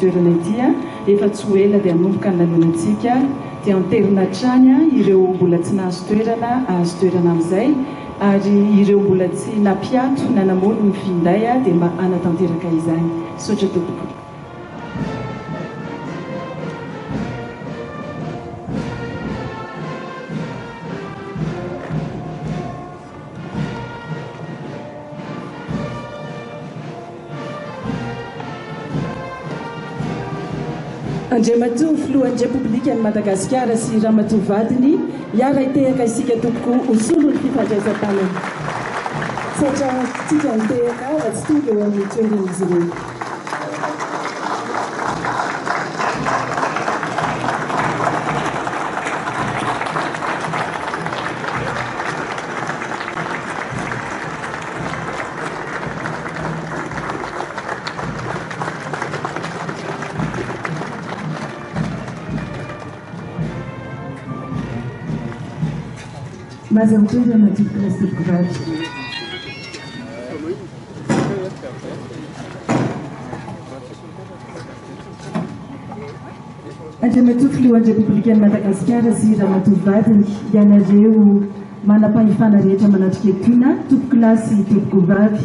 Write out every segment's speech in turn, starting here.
toerana ity efa tsy ho ela dia hanomboka ny lanonantsika dia anterina trany ireo mbola tsy nahazo toerana ahazo toerana amin'izay ary ireo mbola tsy nampiato na namono ny finday dia mba anatanteraka izany sotra tompoko. Andriamatoa filohan'ny Repoblika ny Madagasikara sy Ramatoa vadiny hiara hitehaka isika tompoko hosolo ny fifandraisan-tanana satria tsika nitehaka tsy tonga eo amin'ny toeran'izy ireo. Mas altura na tipologia de covarde. Andriamatoa filohan'ny Repoblika ny Madagasikara sy Ramatoa vadiny ianareo manam-pahefana rehetra manatriketona tompoko lahy sy tompoko vavy.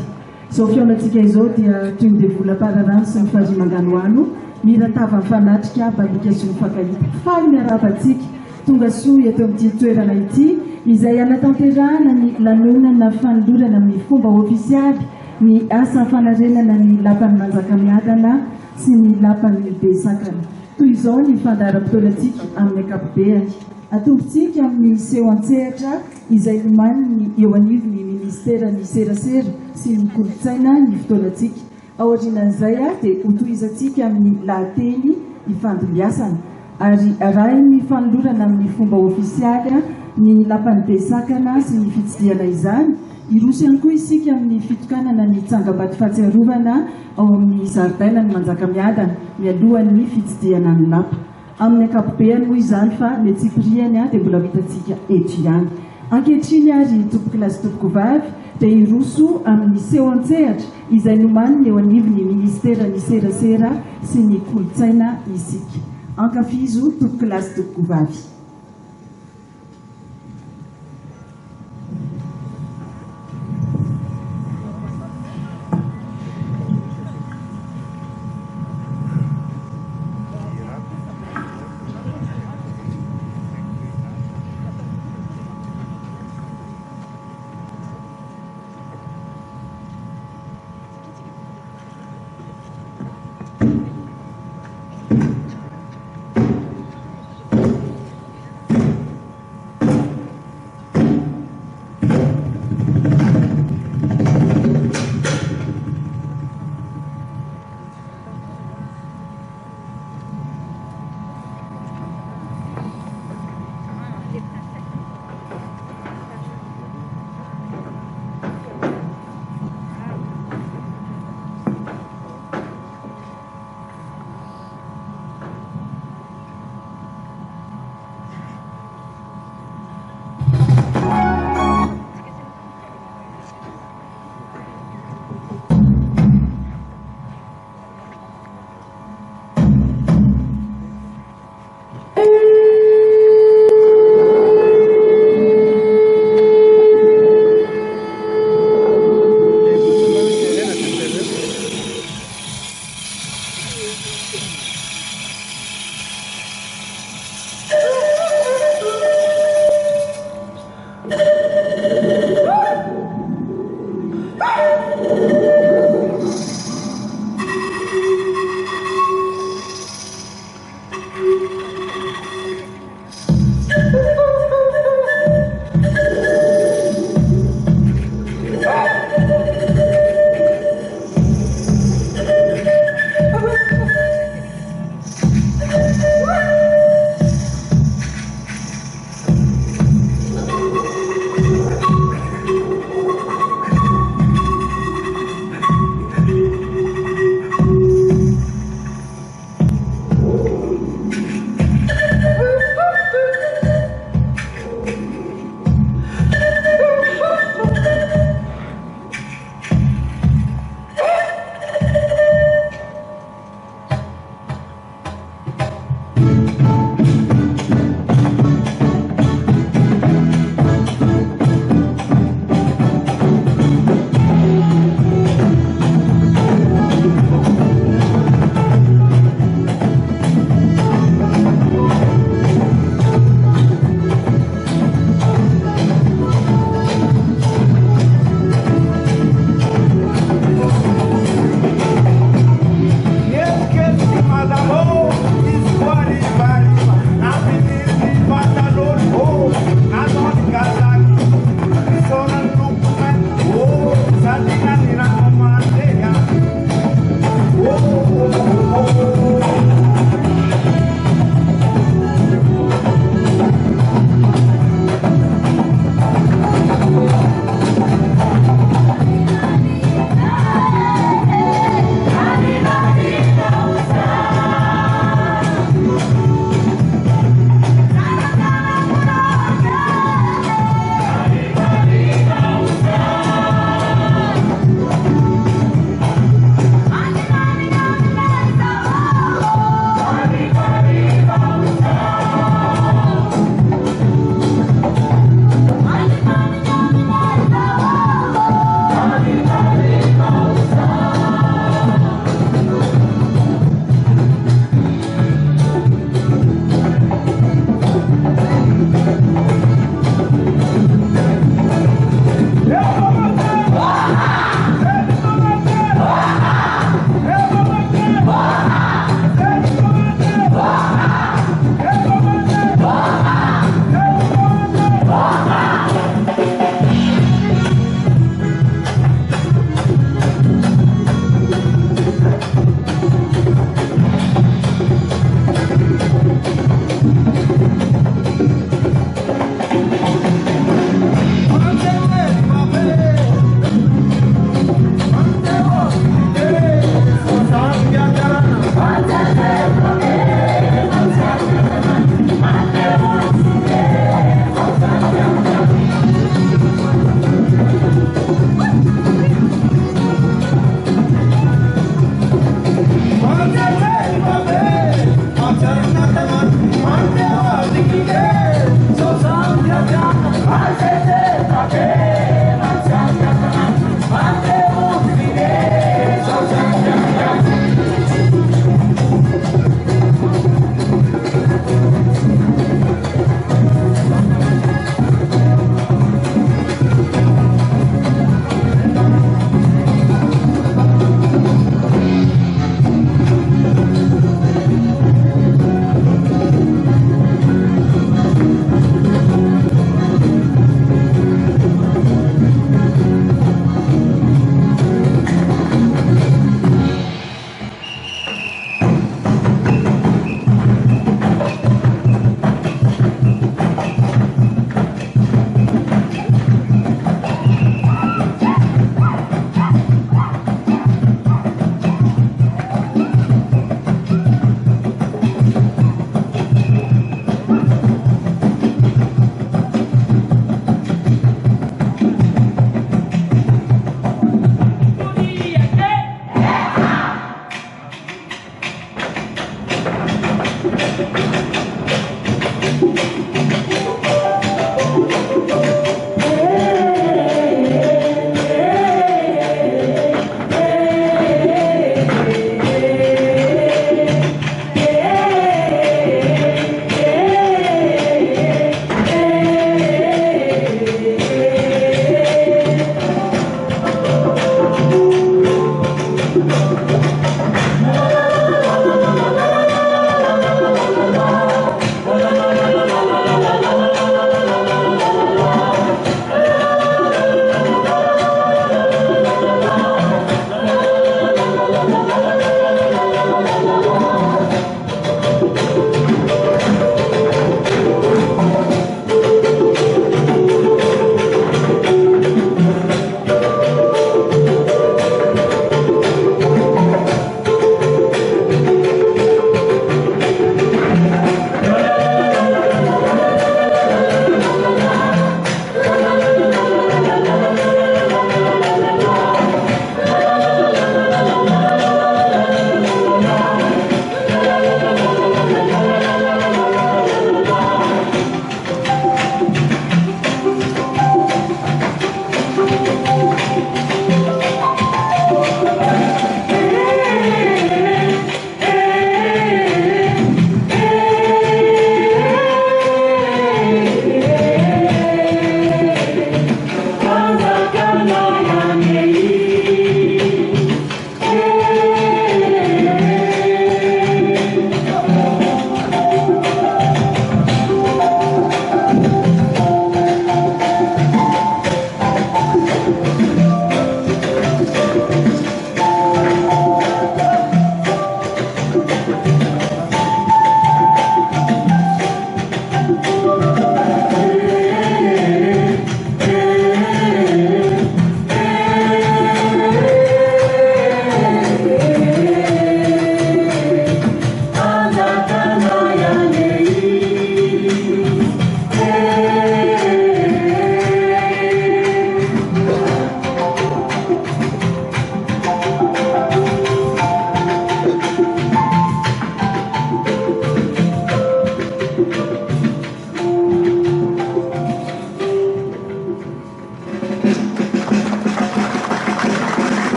Izao fionatsika izao dia toy ny devolam-pararano sy ny fahazimanganoano miratava mifanatrika balika sy ny fakahita faly miaravantsika tonga soa eto amin'ity toerana ity izay anatanterahana ny lanonana fanolorana amin'ny fomba ofisialy ny asa fanarenana ny lapan'ny manjakamiadana sy ny lapan'ny besakana. Toy izao ny fandaharam-potoanatsika amin'ny ankapobeny. Atombontsika amin'ny seho an-tsehatra izay nomaniny eo anivon'ny ministeran'ny serasera sy ny kolotsaina ny fotoanatsika. Aorianan'izay dia hotohizantsika amin'ny lahateny ifandoliasana ary arahiny fanolorana amin'ny fomba ofisialy ny lapan'ny besakana sy ny fitsidiana izany. Iroso ihany koa isika amin'ny fitokanana ny tsangam-bato fahatsiarovana ao amin'ny zaridaina ny manjakamiadana mialohan'ny fitsidiana ny lapa. Amin'ny ankapobeny moa izany fa ny tsipiriany dia mbola vitantsika eto ihany. Ankehitriny ary tompoko lahy sy tompoko vavy dia iroso amin'ny seho an-tsehatra izay nomaniny eo anivon'ny ministeran'ny serasera sy ny kolotsaina isika. Ankafizo tompoko lahy sy tompoko vavy.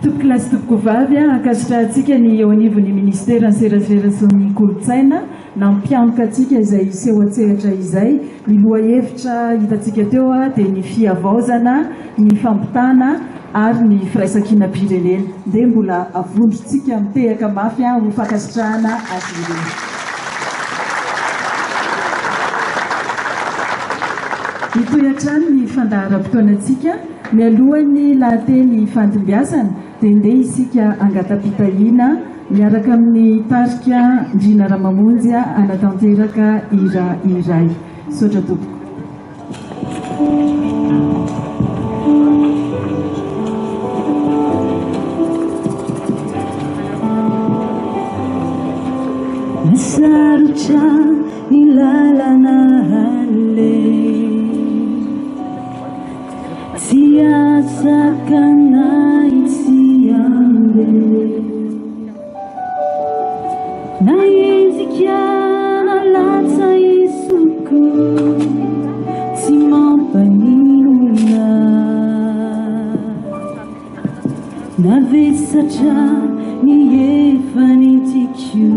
Tompoklasy tompokovavy ankasitra antsika ny eo anivon'ny ministera ny serasera sy ny kolotsaina na mpianoka antsika izay seho an-tsehatra izay ny lohahevitra hitantsika teo dia ny fiavaozana ny fampitana ary ny firaisan-kinam-pirenena dia mbola avondrotsika mitehaka mafy ho fankasitrahana azy ireny. Hitoy-hatrany ny fandaharam-potoanantsika mialohan'ny lahateny fantombiasana dia ndeha isika angatapitahiana miaraka amin'ny tarika Ndrina Ramamonjy anatanteraka hira iray. Saotra tompoko. Nasarotra ny lalana hale tsy azakana itsy ande naizika nalatsa isoko tsy mampanina navesatra ny efanitiko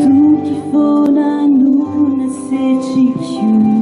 tuki fona nuna setriko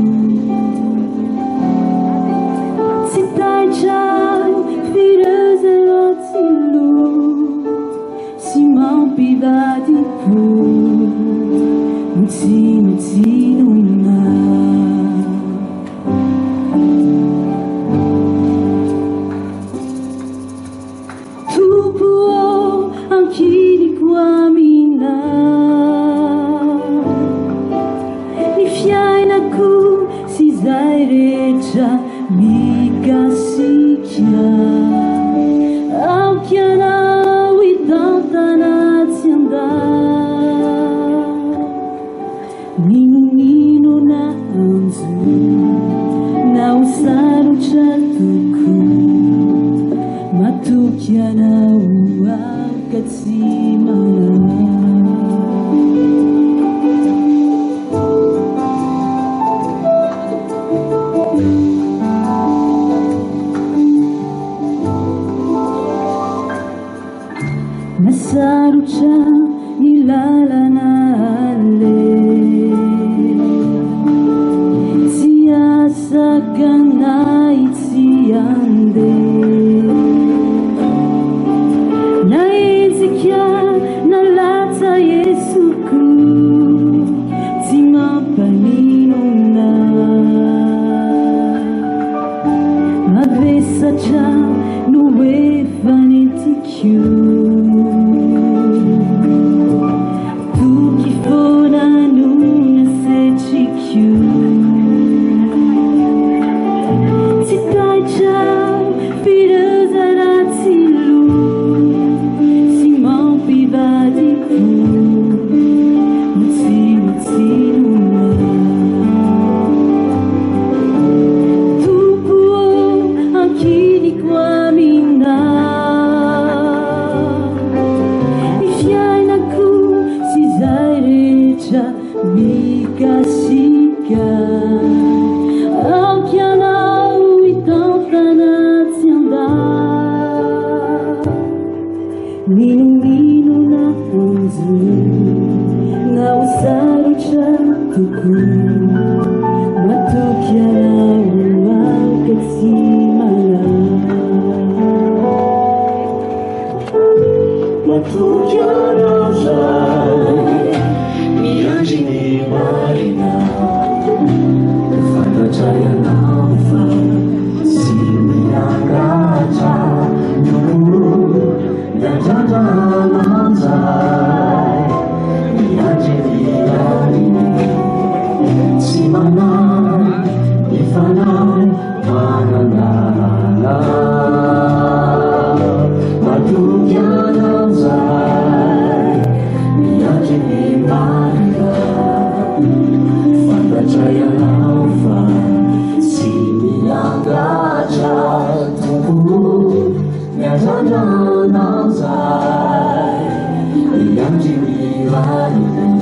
Yang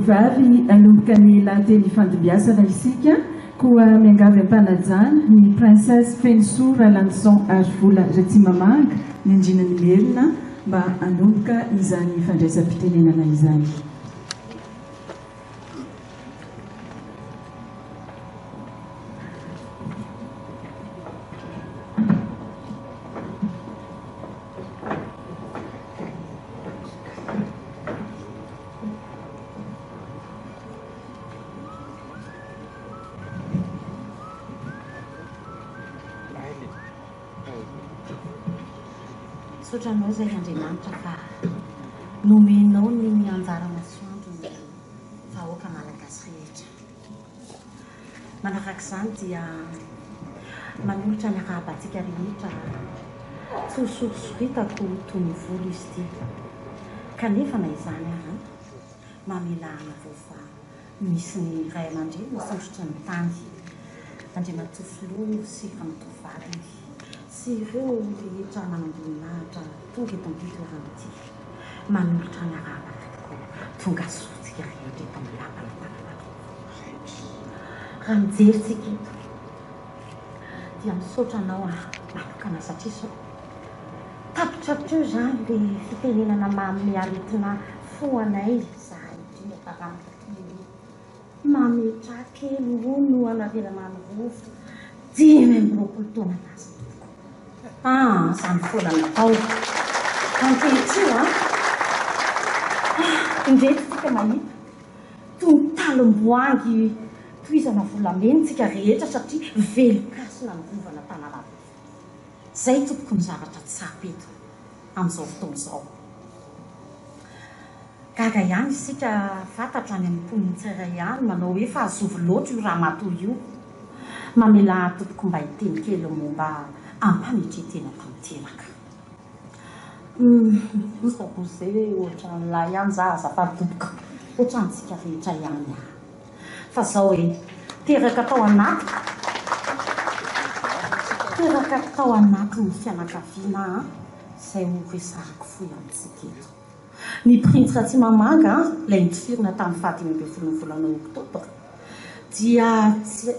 vavy anomboka ny lately fandibiasana isika koa miangavy ampanajana ny princesse Fenso Ralandson Arvola Ratsimamanga ny andrinany Merina mba anomboka izany fandraisam-pitenenana izany. Sotranao izay Andriamanitra fa nomenao ny anjara masoandro ny vahoaka malagasy rehetra. Manaraka izany dia manolotra ny arahabantsika rehetra tsy ho sorisoritako toy ny volo izy ity. Kanefa na izany ary mamelahana vao fa misy ny ray aman-dreny misondrotra ny tany. Andriamanitra filoha sy famitovadiny sy ireo rehetra manamboninahitra tonga eto am-pitoerana ity manolotra ny arahabantsika tonga soatsika rehetra eto amin'ny lapana tanàna. Raha mijeritsika eto dia misaotra anao manokana satria sao tapitrapitra eo izany le fitenenana mamy aretina fo anay zahay indrindra taranaka toy mametra kely ho no anavelana ny rovo 5 taona lasa. Izany foana natao ankehitriny indreto tsika mahita toy ny talomboangy toizana volamentsika rehetra satria velokasina ny vovana tanàna. Zay tompoko ny zavatra tsapa eto amin'izao fotoana izao. Gaga ihany isika fantatra any amin'ny mponiny tsirairay ihany manao hoe fahazovy loatra io raha matoy io. Mamela tompoko mba hiteny kely momba ampametretena tanteraka. Zay ohatra n'lahy ihany za azafady tompoko ohatra antsika rehetra ihany fa zao hoe teraka tao anaty ny fianakaviana izay ho resarako foy amintsika eto. Ny prince Ratsimamanga ilay nitifirina tamin'ny 25 volana oktobra dia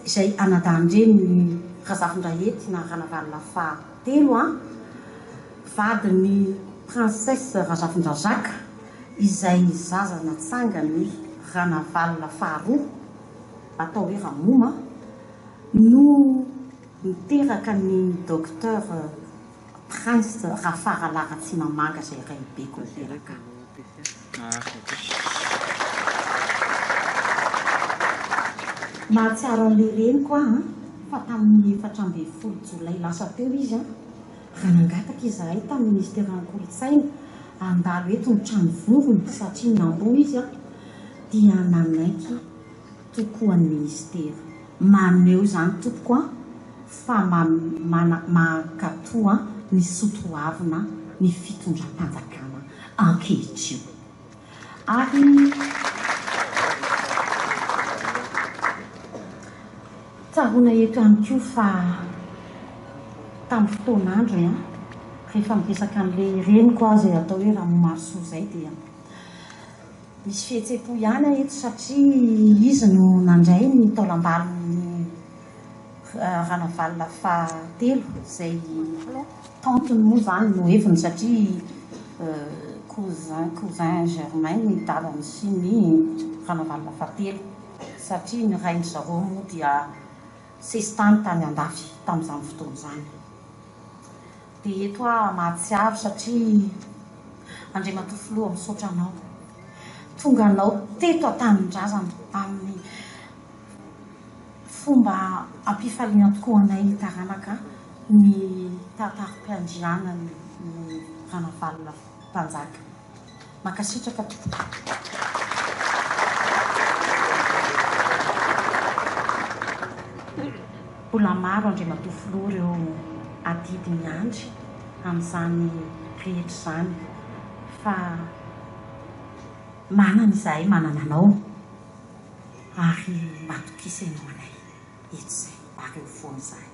izay anadandreny Razafindahety na Ranavalona fahatelo vadiny princesse Razafindrazaka izay zaza natsangany Ranavalona faharoa atao hoe Ramoma no niteraka ny docteur Prince Rafarala Ratsimamanga izay iray beko niteraka. Mahatsiaro an'le reny koa fa tamin'ny 14 Jolay lasa teo izy raha nangataka izahay tamin'ny ministeran'ny kolotsaina andalo eto ny trano vongony satria namboa izy dia nanaiky tokoan'ny ministera. Maneo izany tompoko fa makatoa ny sotroavina ny fitondram-panjakana ankehitriny. Ary tsaroana eto ihany koa fa tamin'ny fotoan'andro rehefa miresaka an'ilay reniko azy atao hoe Ramoma Marceau izay dia misy fihetseham-po ihany eto satria izy no nandray ny taolam-balon'ny Ranavalona fahatelo izay tantony moa izany no heviny satria cousin Germain ny dadany sy ny Ranavalona fahatelo satria ny rainy zareo moa dia sesitany tany andafy tamin'izany fotoana izany. Dia eto mahatsiaro satria Andriamanitra filoha misaotra anao tonga anao teto an-tanindrazana amin'ny fomba ampifaliana tokoa anay taranaka ny tantarom-piandriana ny Ranavalona mpanjaka. Makasitraka tompoko. Mbola maro Andriamanitra filoha ireo adidy miandry amin'izany rehetra izany fa manana izahay manana anao ary matokisa ianao anay eto izay ary eo foana izahay.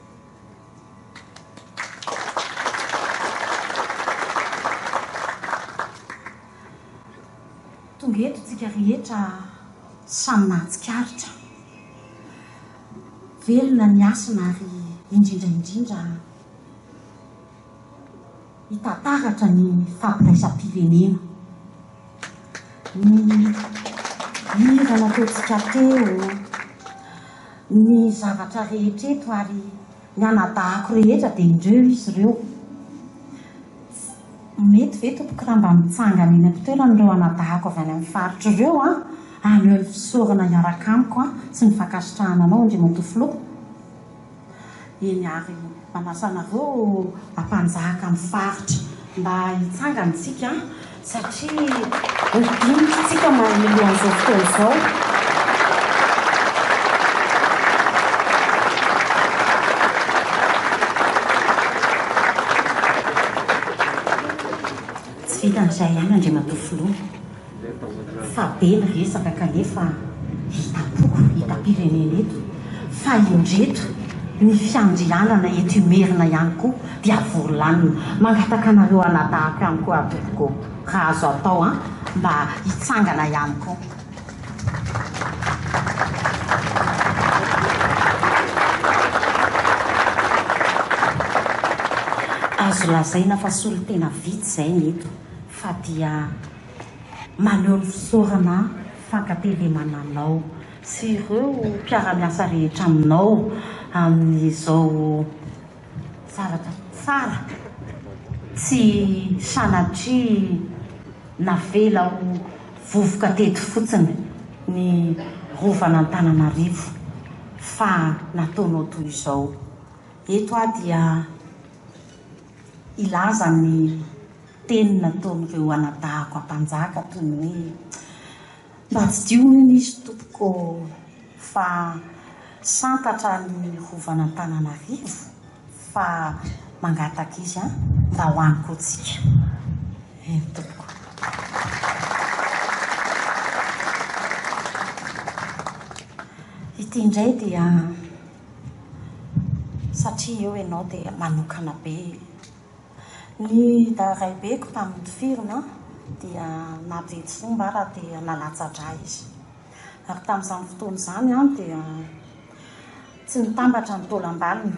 Tonga eto tsika rehetra samy nahatsikaritra velona ny asina ary indrindraindrindra hitantaratra ny fampiraisam-pirenena ny hira nataontsika teo ny zavatra rehetreto ary ny anadahako rehetra dia indreo izy ireo mety ve tompoko raha mba mitsangana eny am-pitoeran'ireo anadahako avy any amin'ny faritra ireo a any eo fisorana hiaraka amiko a sy ny fankasitrahana anao ndre matofilo eny ary manasanareo ampanjaka amin'ny faritra mba hitsangana tsika satria dinitsy tsika milohan'izao fotoana izao tsy vitan'izay ihany andre matofilo fa be ny resaka kanefa hitapoko hitam-pirenena eto fa indreto ny fiandrianana eto imerina ihany koa dia volanina mangataka anareo anadahako ihany koa atoko raha azo atao a mba hitsangana ihany koa azo lazaina fa solo tena vitsy izay ny eto fa dia maneho ny fisaorana fankatelemananao sy ireo mpiara-miasa rehetra aminao amin'izao zavatra tsara tsy sanatria navela ho vovoka teto fotsiny ny rovana Antananarivo fa nataonao toy izao eto a dia ilaza ny teny nataon'ireo anadahako ampanjaka toy ny hoe mba tsy dioniny izy tompoko fa santatra ny rovana Antananarivo fa mangataka izy a mba hoany koa tsika eny tompoko ity indray dia satria eo ianao dia manokana be ny daraibeko tamin'ny firina dia nampety fomba raha dia nalatsadra izy ary tamin'izany fotoana izany a dia tsy nitambatra ny tolam-baliny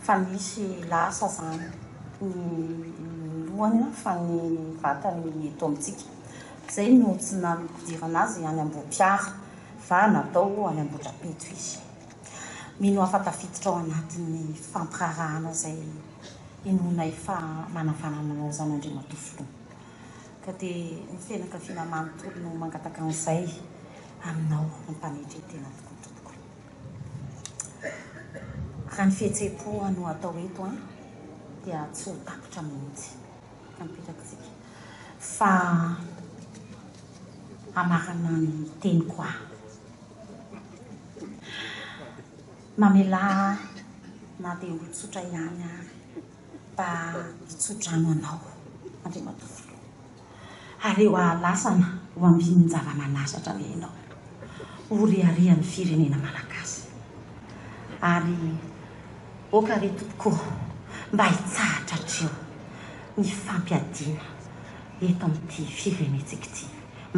fa nisy lasa zany ny lohany fa ny vatany eto amintsika izay no tsy nanodirana azy any Ambohipiara fa natao any Ambohidrapeto izy mino afa tafiditra ao anatin'ny fampirarahana izay inona efa manafanana zany andre matofilo ka dia ny fianakaviana manontolo no mangataka an'izay aminao mampanetretena tokoa tompoko raha ny fihetseham-po no atao eto a dia tsy ho tapotra mihitsy ka mipetraksika fa amarana ny teny koa mamela na dia olotsotra ihany ary mba hitsodrano anao andre matofilo ary eo ahalasana ho ambin'ny zava-manasatra ve ianao ho reharehan'ny firenena malagasy ary okare tompoko mba hitsahatra hatreo ny fampiadiana eto amin'ity firenentsika ity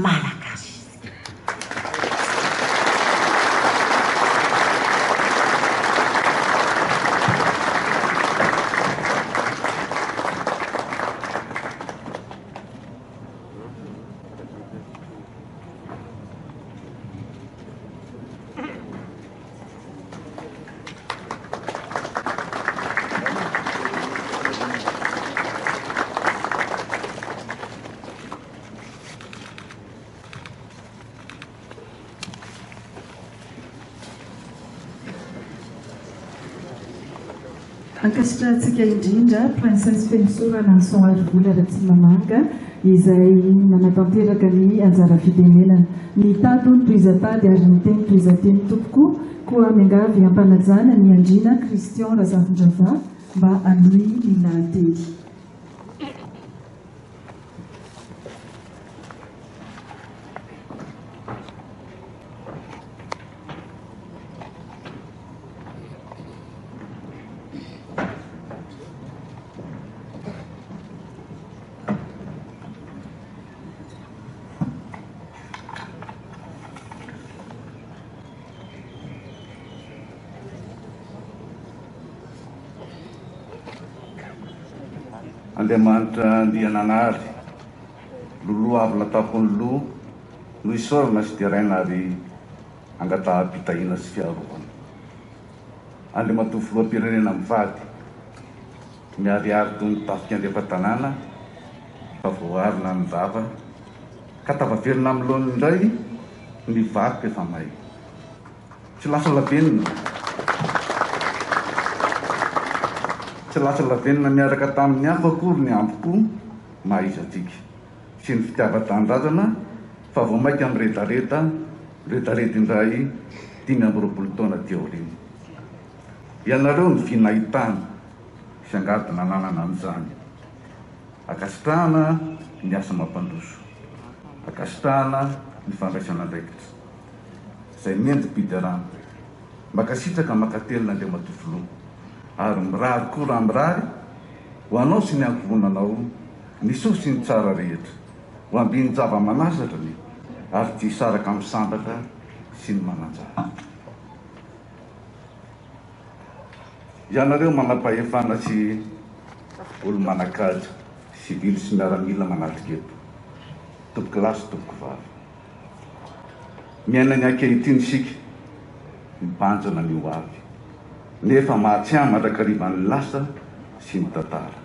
malagasy ankasitrahantsika indrindra princesse Pensora Nanson Arivola Ratsimamanga izay nanatanteraka ny anjara fidenenana ny tatony toizatady ary ny teny toizateny tompoko koa miangavy ampanajana ny andrina Christian Razafindrava mba anohy ny lahantely Andriamanitra andiananary loloa avy natapony lo no isorana sy tiaraina ary angataha-pitahina sy fiarovana. Andriamanitra filoham-pirenena mivady miariary toy ny tafika andriam-pahatanana fa voarina ny dava ka tavaverina amin'ny loany indray ny vakoka efa may tsy lasa lavenina miaraka tamin'ny hafa akory ny ampoko mahaizatsika sy ny fitiava-tanindrazana fa vao maika amin'ny retareta indray 5 taona tiaoriny. Ianareo ny vinahitana sy angadina nanana amin'izany. Akasitrahana ny asa mampandroso, akasitrahana ny fandraisana andraikitra izay mendy-bidy arano makasitraka makatelina Andriamanitra filoha ary mirary koa raha mirary ho anao sy ny ankohonanao ny soa sy ny tsara rehetra ho ambiny java-manasatra ny ary tsy hisaraka amin'ny sambatra sy ny mananjara. Ianareo manam-pahefana sy olo manakaja sivily sy miaramila manatrika eto, tompo-kilasy tompo-kivavy. Miaina ny ankehitriny sika mibanjana ny ho avy nefa mahatsiamy mandrakarivan'ny lasa sy ny tantara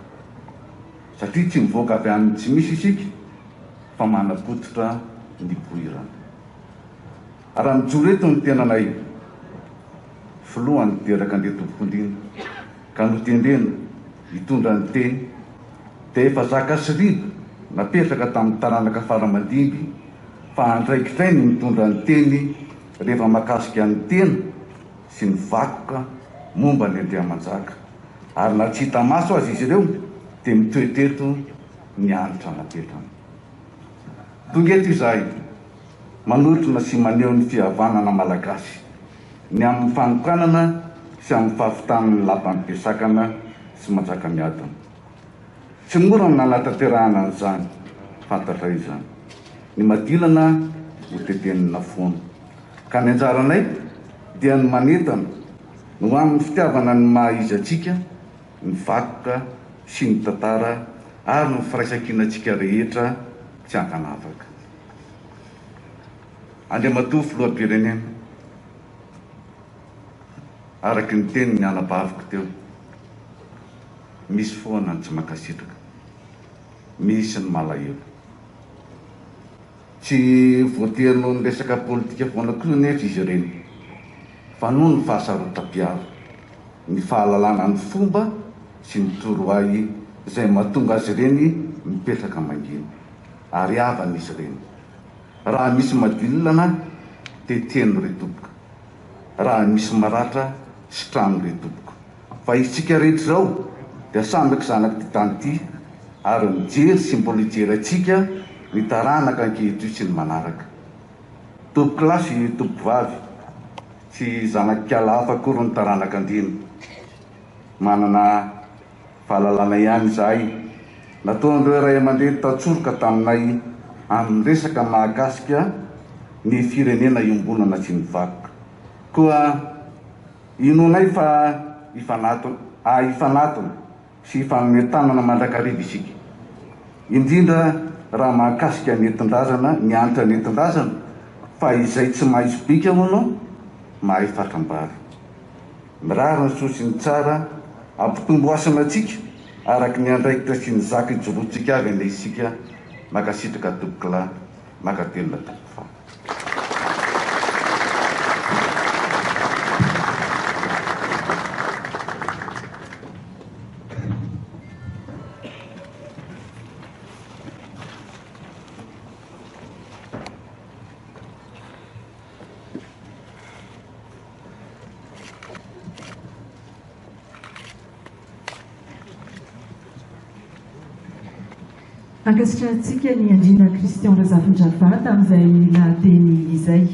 satria tsy mivoaka avy amin'ny tsy misy isika fa manapototra ny poirana. Raha mijoro eto ny tenanay filohany teraka andeha tompokondrina ka notendrena hitondra ny teny dia efa zaka sy riba napetraka tamin'ny taranaka faramandimby fa andraikitray ny mitondra ny teny rehefa makasika ny tena sy ny vakoka momba ny Andriamanjaka ary na tsy hita maso azy izy ireo dia mitoeteto ny anitra napetrana. Tongeto izahay manoritrana sy maneho ny fihavanana malagasy ny amin'ny fanokranana sy amin'ny fahafitanany lampam-piasakana sy manjaka miadana. Tsy mora ny nanatanterahana an'izany fantatra izany ny madilana ho tetenina foana ka ny anjaranay dia ny manetana no amin'ny fitiavana ny mahaizy atsika ny vakoka sy ny tantara ary ny firaisan-kinantsika rehetra tsy ankanavaka. Andriamanitra filoham-pirenena araky ny teny ny anabaviko teo, misy foana ny tsy mankasitraka, misy ny malahelo. Tsy voatery noho ny resaka politika foana koa nefa izy ireny fa noho ny fahasarotam-piaro, ny fahalalana ny fomba sy ny torohay izay mahatonga azy ireny mipetraka mangina ary avan'izy ireny. Raha misy madililana teteno retoboka, raha misy maratra sitrano retoboka. Fa isika rehetra zao dia sambyka zanaky ty tany ty ary mijery sy mbola hijery atsika ny taranaka ankehitriny sy ny manaraka. Tompo-kilasy tompo-vavy tsy zanaky-kiala hafa akory ny taranaka andina. Manana fahalalana ihany izahay nataon'ireo ray aman-dreny tatsoroka taminay amin'ny resaka mahakasika ny firenena iombonana sy ny vakoka. Koa inonay fa ifanatona sy ifanometanana mandrakariva isika, indrindra raha mahakasika ny entin-drazana, ny anitra ny entin-drazana, fa izay tsy mahisy bika hono mahay fatram-bary. Mirary ny soa sy ny tsara ampitomboasana atsika araky ny andraikitra sy ny zaka ijorotsika avy an'ilay isika makasitraka tompo-kilahy makatelina tompo-fahy. Ankasitrahantsika ny Andriana Christian Razafindravata amin'izay lahateny izay.